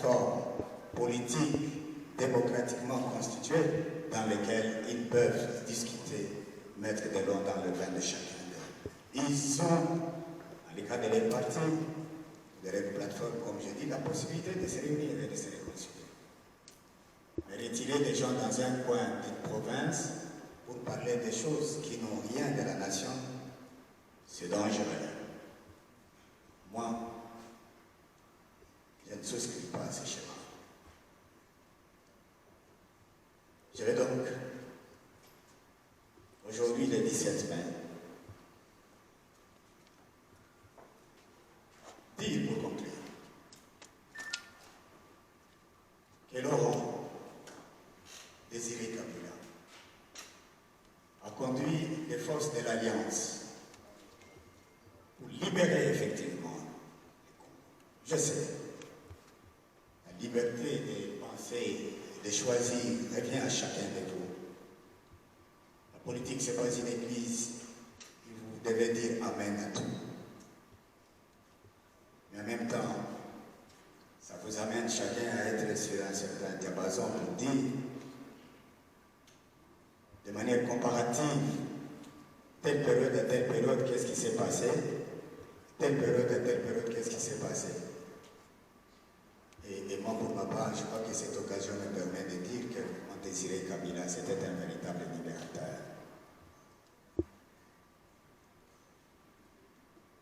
plateforme politique démocratiquement constituée dans lesquelles ils peuvent discuter, mettre de l'eau dans le vin de chacun d'eux. Ils ont, dans le cas de les partis, de les plateformes, comme je dis, la possibilité de se réunir et de se réconcilier. Mais retirer des gens dans un coin d'une province pour parler des choses qui n'ont rien de la nation, c'est dangereux. Moi, je ne souscris pas à ce schéma. Je vais donc, aujourd'hui le 17 mai, dire pour conclure que Laurent Désiré Kabila a conduit les forces de l'Alliance pour libérer effectivement les Congos. Je sais, la liberté de penser, de choisir revient à chacun de vous. La politique, ce n'est pas une église où vous devez dire Amen à tout. Mais en même temps, ça vous amène chacun à être sur un certain diapason pour dire de manière comparative, telle période à telle période, qu'est-ce qui s'est passé, telle période à telle période, qu'est-ce qui s'est passé. Et moi, pour ma part, je crois que cette occasion me permet de dire que mon Désiré Kabila, c'était un véritable libérateur.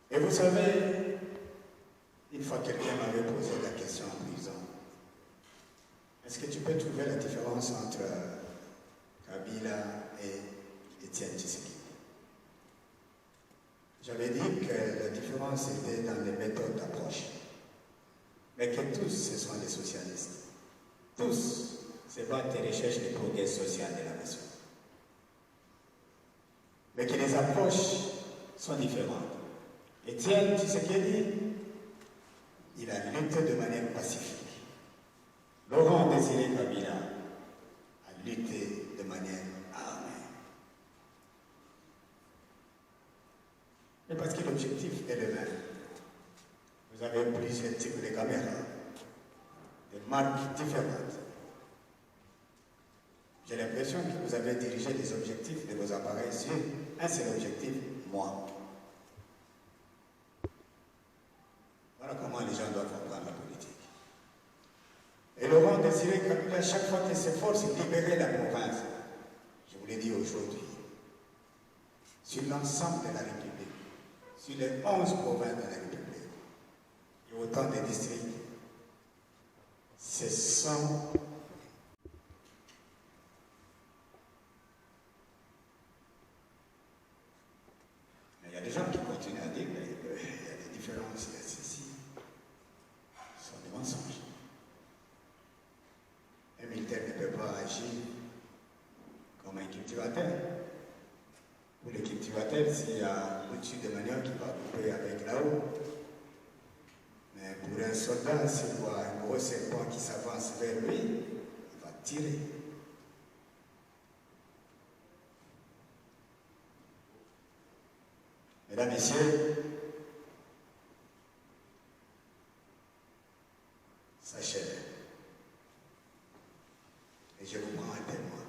Et vous savez, une fois quelqu'un m'avait posé la question en prison, est-ce que tu peux trouver la différence entre Kabila et Étienne Tshisekedi? J'avais dit que la différence était dans les méthodes d'approche. Mais que tous, ce sont des socialistes. Tous se battent et recherchent le progrès social de la nation. Mais que les approches sont différentes. Étienne Tshisekedi, il a lutté de manière pacifique. Laurent Désiré Kabila a lutté de manière armée. Mais parce que l'objectif est le même. Vous avez plusieurs types de caméras, de marques différentes. J'ai l'impression que vous avez dirigé les objectifs de vos appareils sur un seul objectif, moi. Voilà comment les gens doivent comprendre la politique. Et Laurent Désiré Kabila, chaque fois qu'il s'efforce de libérer la province, je vous l'ai dit aujourd'hui, sur l'ensemble de la République, sur les 11 provinces de la République, il y a autant de districts, ce sont mais il y a des gens qui continuent à dire qu'il y a des différences, il y a ceci. Ce sont des mensonges. Un militaire ne peut pas agir comme un cultivateur. Pour le cultivateur, s'il y a au-dessus de manioc qui va couper avec là-haut. Mais pour un soldat, s'il voit un gros serpent qui s'avance vers lui, il va tirer. Mesdames, Messieurs, sachez, et je vous prends un témoin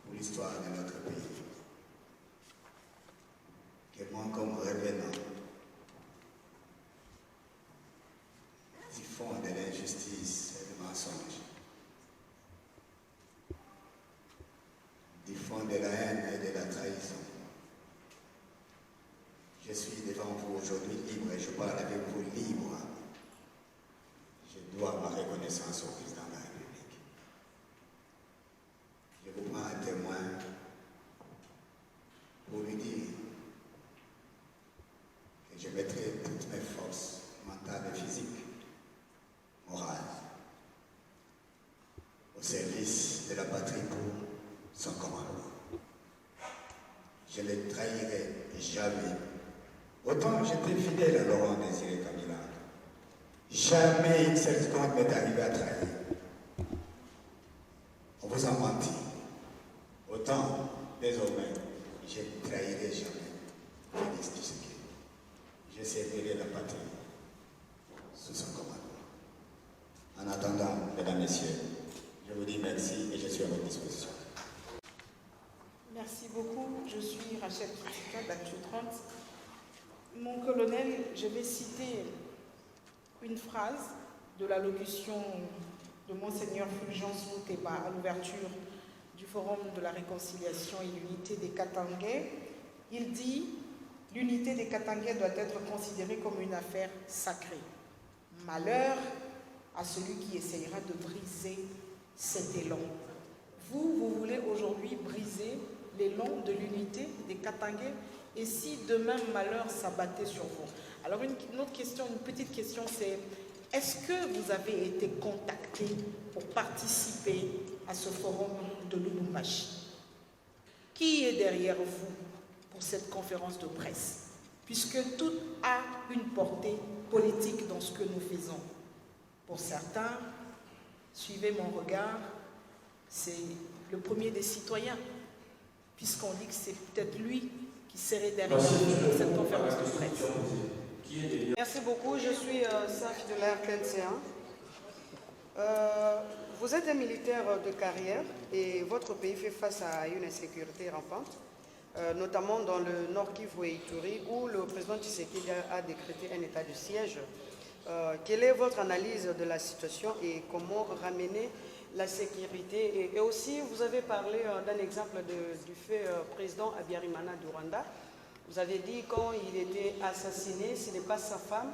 pour l'histoire de notre pays, que moi, comme revenant du fond de l'injustice et du mensonge, du fond de la haine et de la trahison, je suis devant vous aujourd'hui libre et je parle avec vous libre. Je dois ma reconnaissance au président de la République. Je vous prends un témoin pour lui dire que je mettrai toutes mes forces mentales et physiques, morales, au service de la patrie pour son commandement. Je ne le trahirai jamais. Autant j'étais fidèle à Laurent Désiré Kabila, jamais une seule seconde m'est arrivé à trahir. On vous a menti. Autant, désormais, je ne trahirai jamais Félix Tshisekedi. Je servirai la patrie messieurs, je vous dis merci et je suis à votre disposition. Merci beaucoup. Je suis Rachel Kitika d'Actu 30. Mon colonel, je vais citer une phrase de l'allocution de Monseigneur Fulgence Mouteba à l'ouverture du Forum de la réconciliation et l'unité des Katangais. Il dit « L'unité des Katangais doit être considérée comme une affaire sacrée. Malheur à celui qui essayera de briser cet élan. » Vous voulez aujourd'hui briser l'élan de l'unité des Katangais, et si demain malheur s'abattait sur vous? Alors une autre question, une petite question, c'est est-ce que vous avez été contacté pour participer à ce forum de Lubumbashi? Qui est derrière vous pour cette conférence de presse? Puisque tout a une portée politique dans ce que nous faisons. Pour certains, suivez mon regard, c'est le premier des citoyens, puisqu'on dit que c'est peut-être lui qui serait derrière cette conférence de presse. Merci beaucoup, je suis Safi de la RTNC1. Vous êtes un militaire de carrière et votre pays fait face à une insécurité rampante, notamment dans le Nord Kivu et Ituri, où le président Tshisekedi a décrété un état de siège. Quelle est votre analyse de la situation et comment ramener la sécurité? Et aussi, vous avez parlé d'un exemple du fait président Abiyarimana du Rwanda. Vous avez dit quand il était assassiné, ce n'est pas sa femme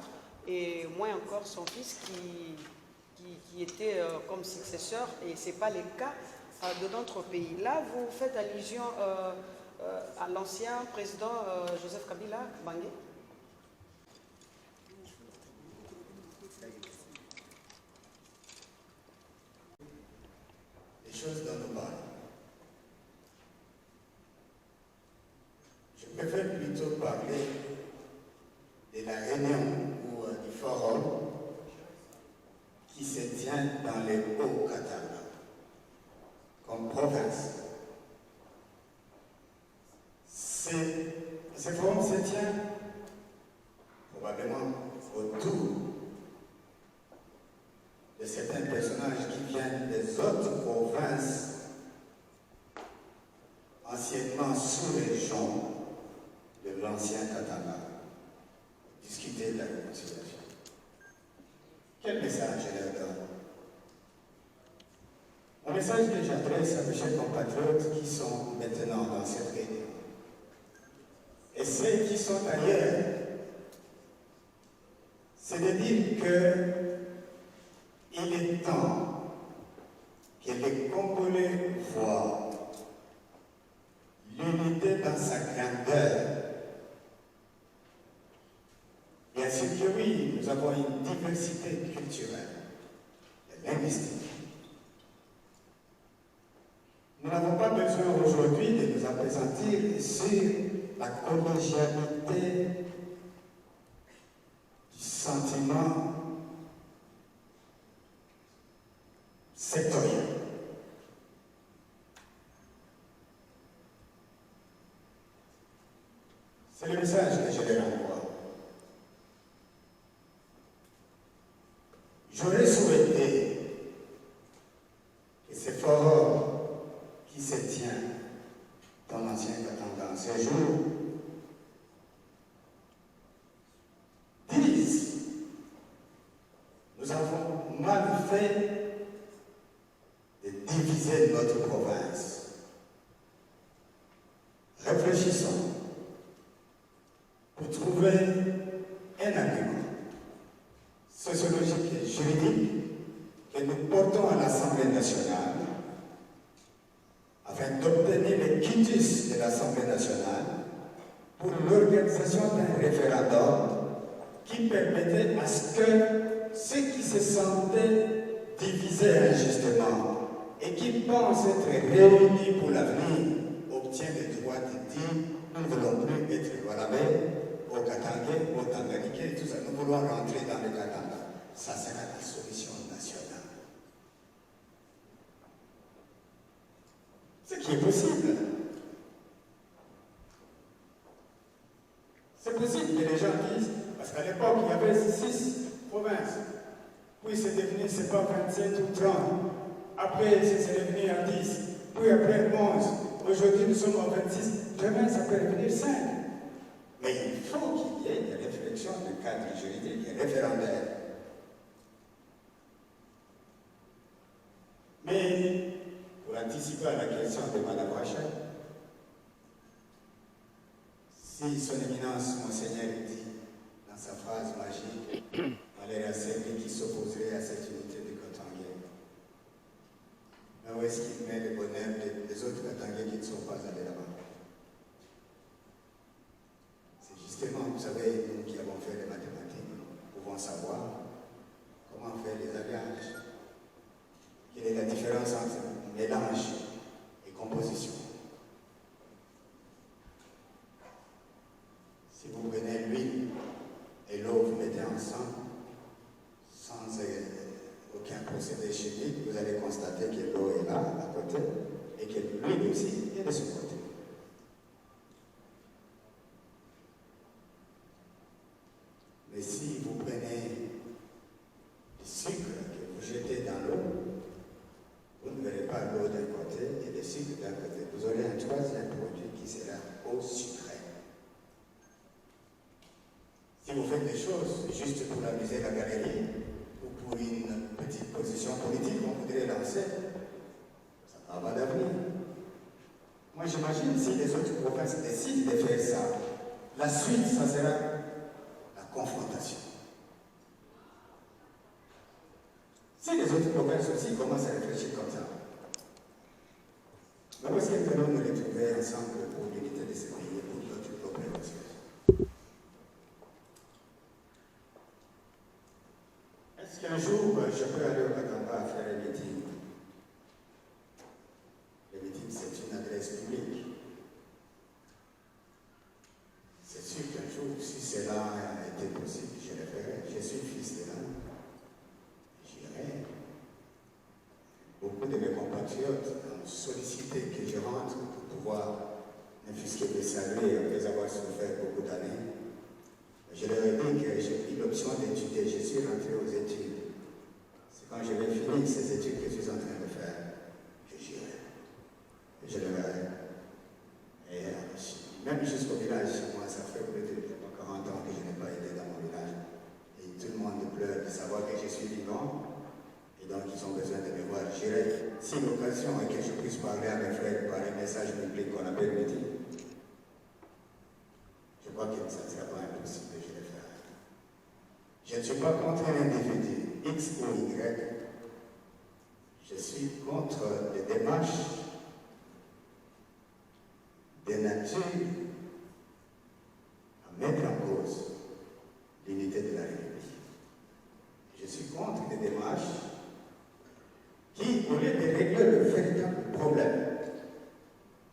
et moins encore son fils qui était comme successeur, et ce n'est pas le cas de notre pays. Là, vous faites allusion à l'ancien président Joseph Kabila Bangé. Les choses dont nous parlons. Je préfère plutôt parler de la réunion ou du forum qui se tient dans les Hauts-Katanga, comme province. Ce forum se tient probablement autour de certains personnages qui viennent des autres provinces anciennement sous-région de l'ancien Katanga, discuter de la réconciliation. Quel message je leur donne? Mon message que j'adresse à mes chers compatriotes qui sont maintenant dans cette réunion et ceux qui sont ailleurs, c'est de dire que il est temps que les Congolais voient l'unité dans sa grandeur. Bien sûr que oui, nous avons une diversité culturelle et linguistique. Nous n'avons pas besoin aujourd'hui de nous appesantir sur la collégialité du sentiment sectoriel. C'est le message que je leur envoie. J'aurais souhaité que ce forum qui se tient dans l'ancien Katanga ce jour dise: nous avons mal fait de diviser notre province. Réfléchissons pour trouver un argument sociologique et juridique que nous portons à l'Assemblée nationale afin d'obtenir le quitus de l'Assemblée nationale pour l'organisation d'un référendum qui permettait à ce que ceux qui se sentaient divisés injustement et qui pensent être réunis pour l'avenir obtiennent le droit de dire: nous ne voulons plus être Walamais, au Katangais, au Tanganyikais, tout ça. Nous voulons rentrer dans le Katanga. Ça sera la solution nationale. Ce qui est possible. C'est possible que les gens disent, parce qu'à l'époque, il y avait 6 provinces. puis c'est devenu, c'est pas 27 ou 30. Après, c'est devenu à 10. Puis après 11. Aujourd'hui, nous sommes à 26. Demain, ça peut devenir 5. Mais il faut qu'il y ait des réflexions de cadre juridique et référendaire. Mais, pour anticiper à la question de Mme Rachel, si Son Éminence Monseigneur dit dans sa phrase magique, dans les racines qui s'opposeraient à cette unité de Katangé, mais où est-ce qu'il met le bonheur des autres Katangé qui ne sont pas allés là-bas? C'est justement, vous savez, nous qui avons fait les mathématiques, nous pouvons savoir comment faire les alliages. Quelle est la différence entre mélange et composition? Si vous prenez l'huile et l'eau, vous mettez ensemble, sans aucun procédé chimique, vous allez constater que l'eau est là, à côté, et que l'huile aussi est de ce côté. Mais si vous prenez du sucre que vous jetez dans l'eau, vous ne verrez pas l'eau d'un côté et le sucre d'un côté. Vous aurez un troisième produit qui sera eau sucrée. Si vous faites des choses juste pour amuser la galerie ou pour une petite position politique qu'on voudrait lancer, ça n'a pas d'avenir. Moi j'imagine si les autres provinces décident de faire ça, la suite, ça sera la confrontation. Si les autres provinces aussi commencent à réfléchir comme ça, mais parce que nous allons nous retrouver ensemble pour l'unité de ce pays et pour d'autres provinces. Est-ce qu'un jour je peux aller au Katanga faire un meeting? Le meeting, c'est une adresse publique. C'est sûr qu'un jour, si cela était possible, je le ferai. Je suis fils de l'âme. J'irai. Beaucoup de mes compatriotes ont sollicité que je rentre pour pouvoir, ne fût-ce que les saluer après avoir souffert beaucoup d'années. Je leur ai dit que j'ai pris l'option d'étudier. Je suis rentré aux études. C'est quand je vais finir ces études que je suis en train de faire que j'irai. Et je le verrai. Et même jusqu'au village, moi, ça fait plus de 40 ans que je n'ai pas été dans mon village. Et tout le monde pleure de savoir que je suis vivant. Et donc, ils ont besoin de me voir. J'irai. Si l'occasion est que je puisse parler à mes frères par un message public qu'on appelle meeting, je crois que ça ne sera pas impossible de le faire. Je ne suis pas contre un individu, X ou Y. Je suis contre les démarches de nature à mettre en cause l'unité de la République. Je suis contre les démarches qui, au lieu de régler le véritable problème,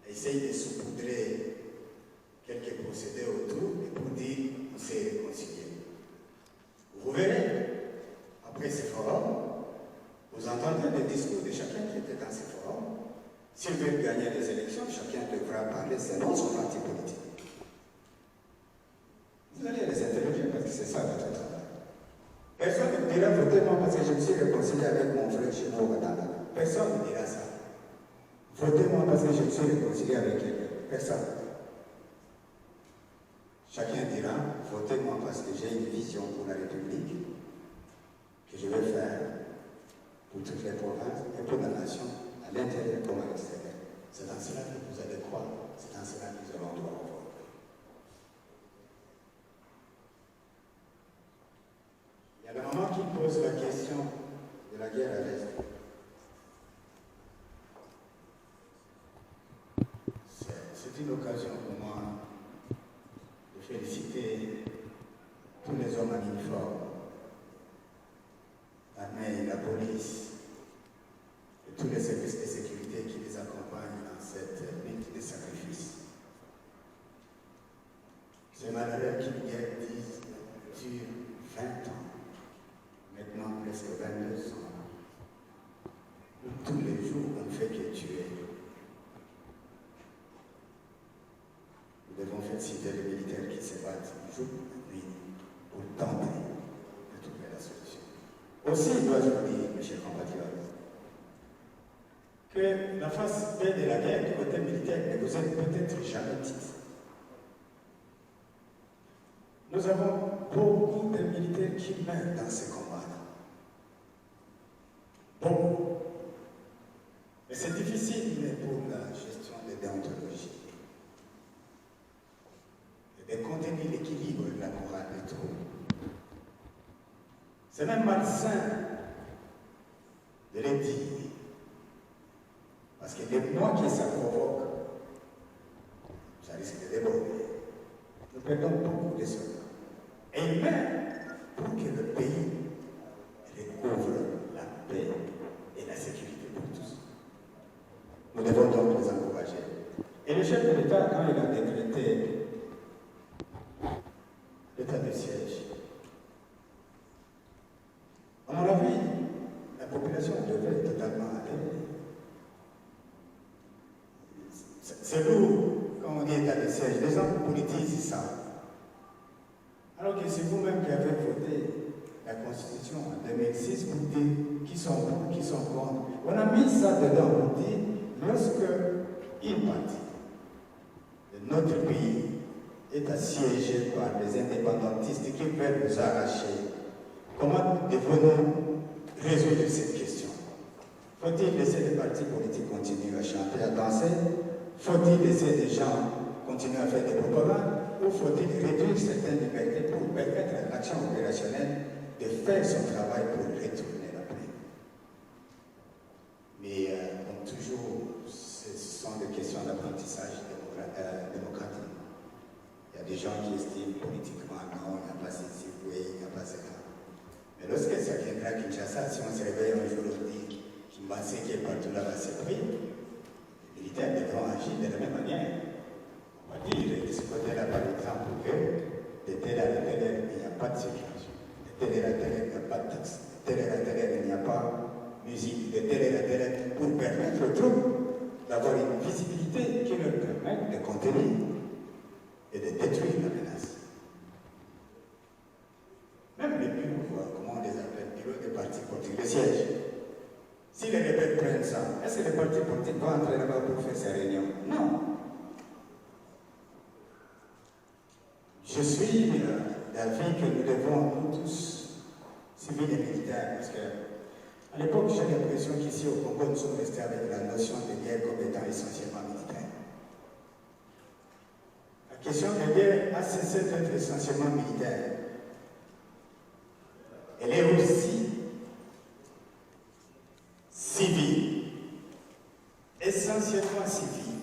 essayent de saupoudrer quelques procédés autour et pour dire on s'est réconcilié. Vous verrez, après ces forums, vous entendez les discours de chacun qui était dans ces forums. S'il veut gagner les élections, chacun devra parler selon son parti politique. Vous allez les interroger parce que c'est ça votre travail. Personne ne dira votez-moi parce que je me suis réconcilié avec mon frère chez moi au Katanga. Personne ne dira ça. Votez-moi parce que je me suis réconcilié avec quelqu'un. Personne. Chacun dira, votez-moi parce que j'ai une vision pour la République que je vais faire pour toutes les provinces et pour la nation, à l'intérieur comme à l'extérieur. C'est dans cela que vous allez croire, c'est dans cela que nous allons droit au vote. Il y a le moment qui pose la question de la guerre à l'Est. C'est une occasion pour moi de féliciter tous les hommes en uniforme, l'armée, la police, et tous les services de sécurité qui les accompagnent dans cette lutte de sacrifice. C'est malheureux qu'une guerre dure 20 ans, maintenant presque 22 ans, où tous les jours on ne fait que tuer. Nous devons féliciter les militaires qui se battent jour et nuit pour tenter Aussi, dois-je vous dire, mes chers compatriotes, que la face B de la guerre du côté militaire ne vous est peut-être jamais dite. Nous avons beaucoup de militaires qui meurent dans ces combats-là. Beaucoup. Mais c'est difficile pour la gestion des déontologies et de contenir l'équilibre de la morale des troupes. C'est même malsain de les dire. Parce que les mois que ça provoque, ça risque de déborder. Nous perdons beaucoup de soldats. Et même pour que le pays recouvre la paix et la sécurité pour tous. Nous devons donc les encourager. Et le chef de l'État, quand il a décrété l'état de siège, à mon avis, la population devait totalement adhérer. C'est lourd quand on dit état de siège. Les hommes politisent ça. Alors que c'est vous-même qui avez voté la Constitution en 2006 pour dire qui sont pour, qui sont contre. On a mis ça dedans pour dire lorsque une partie de notre pays est assiégée par les indépendantistes qui veulent nous arracher, comment devons-nous résoudre cette question? Faut-il laisser les partis politiques continuer à chanter, à danser? Faut-il laisser les gens continuer à faire des propagandes? Ou faut-il réduire certaines libertés pour permettre à l'action opérationnelle de faire son travail pour retourner la paix? Mais comme toujours, ce sont des questions d'apprentissage démocratique. Il y a des gens qui estiment politiquement non, il n'y a pas ceci, oui, il n'y a pas cela. Mais lorsque ça viendra à Kinshasa, si on se réveille un jour et dit Kimbansé qui est partout là va se pris, les militaires devront agir de la même manière. On va dire de ce côté-là, par exemple, que de telle à telle heure, il n'y a pas de circulation. De telle heure à telle heure, il n'y a pas de taxi. De telle heure à telle heure, il n'y a pas de musique. De telle heure à telle heure, pour permettre aux troupes d'avoir une visibilité qui leur permette de contenir et de détruire la menace. Même les bureaux, comment on les appelle, bureaux des partis politiques, les sièges. Si les rebelles prennent ça, est-ce que les partis politiques vont entrer là-bas pour faire ces réunions? Non. Je suis d'avis que nous devons, nous tous, civils et militaires, parce que à l'époque, j'ai l'impression qu'ici au Congo, nous sommes restés avec la notion de guerre comme étant essentiellement militaire. La question de guerre a cessé d'être essentiellement militaire. Elle est aussi civile, essentiellement civile.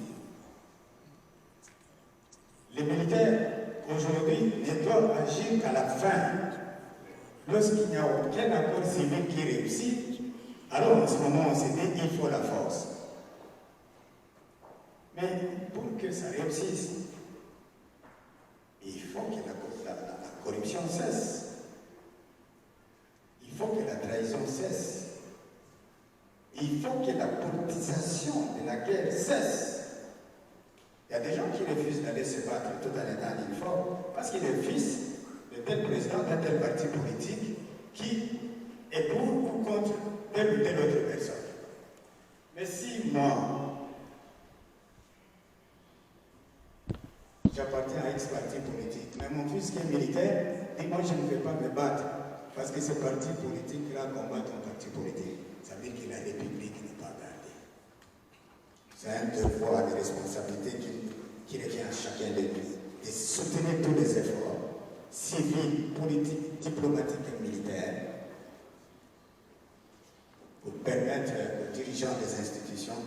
Les militaires, aujourd'hui, ne doivent agir qu'à la fin. Lorsqu'il n'y a aucun accord civil qui réussit, alors en ce moment, on se dit qu'il faut la force. Mais pour que ça réussisse, il faut que la corruption cesse. Il faut que la trahison cesse. Il faut que la politisation de la guerre cesse. Il y a des gens qui refusent d'aller se battre tout en étant uniforme parce qu'il est fils de tel président d'un tel parti politique qui est pour ou contre telle ou telle autre personne. Mais si moi, j'appartiens à X parti politique, mais mon fils qui est militaire dit moi je ne vais pas me battre parce que ce parti politique-là combat ton parti politique. Ça veut dire que la République n'est pas gardée. C'est un devoir de responsabilité qui revient à chacun de nous, de soutenir tous les efforts civils, politiques, diplomatiques et militaires pour permettre aux dirigeants des institutions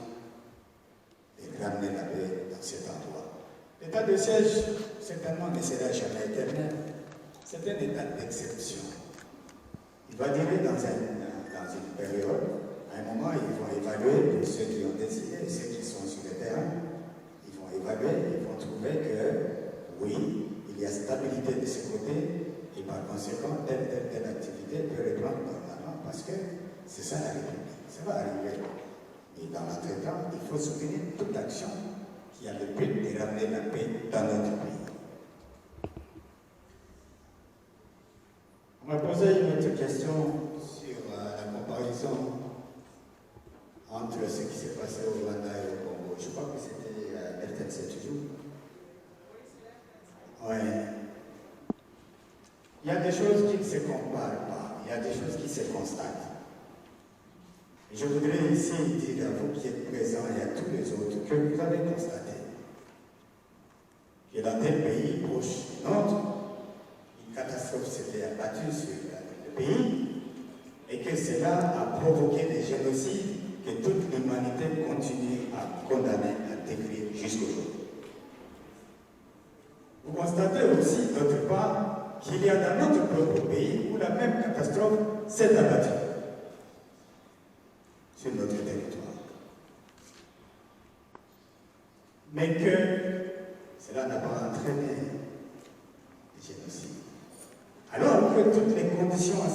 de ramener la paix dans cet endroit. L'état de siège, certainement, ne sera jamais éternel. C'est un état d'exception. Il va durer dans une période. À un moment, ils vont évaluer pour ceux qui ont décidé, ceux qui sont sur le terrain. Ils vont évaluer, ils vont trouver que, oui, il y a stabilité de ce côté, et par conséquent, telle activité peut reprendre normalement, parce que c'est ça la République. Ça va arriver. Et dans l'entretemps, il faut soutenir toute action qui a le but de ramener la paix dans notre pays. On m'a posé une autre question sur la comparaison entre ce qui s'est passé au Rwanda et au Congo. Je crois que c'était RTNC toujours. Oui. Il y a des choses qui ne se comparent pas, il y a des choses qui se constatent. Et je voudrais ici dire à vous qui êtes présents et à tous les autres que vous avez constaté que dans tel pays proche du nôtre, une catastrophe s'était abattue sur le pays et que cela a provoqué des génocides que toute l'humanité continue à condamner, à décrire jusqu'aujourd'hui. Vous constatez aussi, d'autre part, qu'il y a dans notre propre pays où la même catastrophe s'est abattue sur notre territoire. Mais que cela n'a pas entraîné le génocide. Alors que toutes les conditions à